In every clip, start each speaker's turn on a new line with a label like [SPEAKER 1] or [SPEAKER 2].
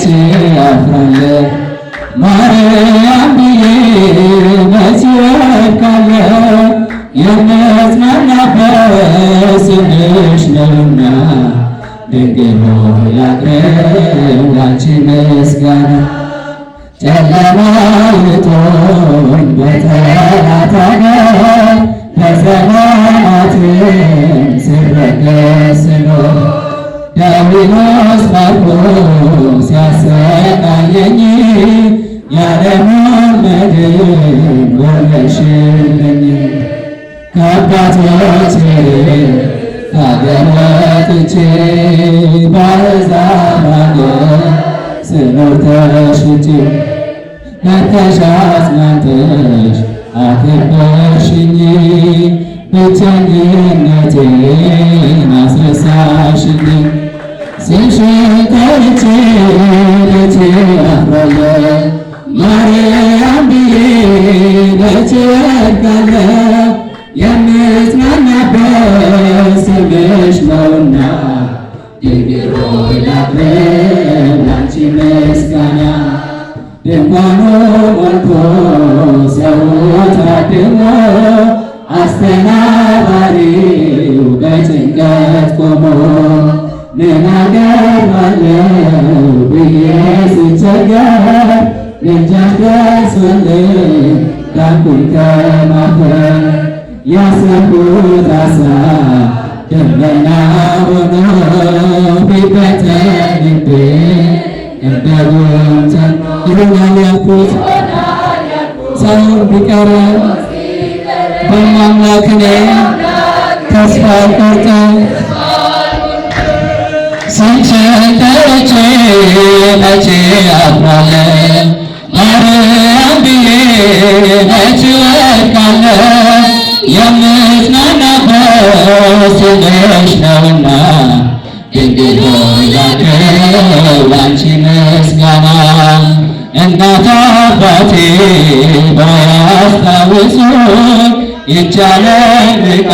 [SPEAKER 1] መቼ አፍራለሁ ማርያም ብዬ መቼ እወድቃለሁ የምጽናናበት ስምሽ ነውና ድንግል ሆይ ላቅርብ ላንቺ ምስጋና ጨለማይቶኝ በጠላት አገር በዘመናትም ስረገጥ ስኖር ዲያብሎስ ማርኮ ሲያሰቃየኝ የዓለምን መድን ወለድሽልኝ ከአባቶቼ ከአገር ወጥቼ በአሕዛብ አገር ስኖር ተሽጬ መጥተሽ አጽናንተሽ አከበርሽኝ ብቸኝነቴን አስረሳሽልኝ ስምሽን ጠርቼ መቼ አፍራለሁ ማርያም ብዬ መቼ እወድቃለሁ የምጽናናበት ስምሽ ነውና ድንግል ሆይ ላቅርብ ላንቺ ምስጋና ድንኳኑ ሞልቶ ሰው ታድሞ አስተናባሪው በጭንቀት ቆሞ ምን አገባለሁ ብዬ ስቸገር ልጃሽ ደርሶልኝ ዳንኩኝ ከማፈር ያሰብኩት ሐሳብ ደመና ሆኖ ቢበተንብኝ እንደ ጉንተን ይሆናል ያልኩት ሳይሆን ቢቀር በአምላክ እኔ ተስፋ አልቆርጥም። ስምሽን ጠርቼ መቼ አፍራለሁ ማርያም ብዬ መቼ እወድቃለሁ የምጽናናበት ስምሽ ነውና ድንግል ሆይ ላቅርብ ላንቺ ምስጋና እናት አባቴ ባያስታውሱኝ ይቻለን ርቃ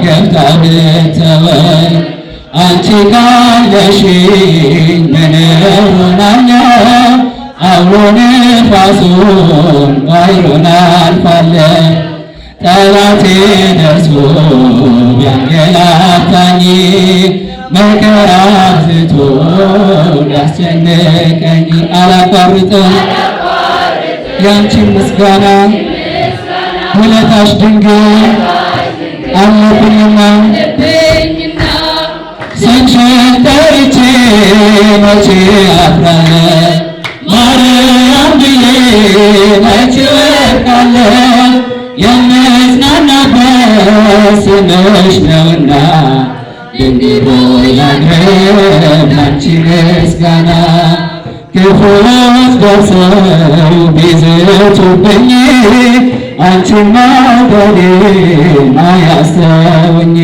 [SPEAKER 1] ገብታ ብትተወኝ አንቺ ካለሽኝ ምን እሆናለሁ አውሎ ነፋሱን ባሕሩን አልፋለሁ ጠላቴ ደርሶ ቢያንገላታኝ መከራ አብዝቶ ቢያስጨንቀኝ አላቋርጥም ያንቺን ምስጋና ውለታሽ ድንግል አለብኝና ስምሽን ጠርቼ መቼ አፍራለሁ ማርያም ብዬ መቼ እወድቃለሁ የምጽናናበት ስምሽ ነውና ድንግል ሆይ ላቅርብ ላንቺ ምስጋና ክፉዎች ደርሰው ቢዝቱብኝ አንቺን መውደዴን አያስተውኝ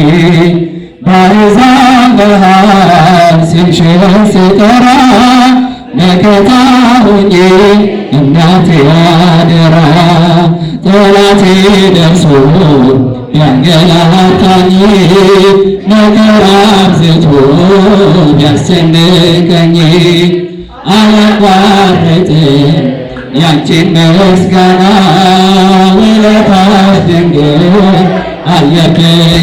[SPEAKER 1] በአሕዛብ መሃል ስምሽን ስጠራ መከታ ሁኚ እናቴ አደራ ጠላቴ ደርሶ ቢያንገላታኝ መከራ አብዝቶ ቢያስጨንቀኝ አላቋርጥም ያንቺን ምስጋና ውለታሽ ድንግል አለብኝ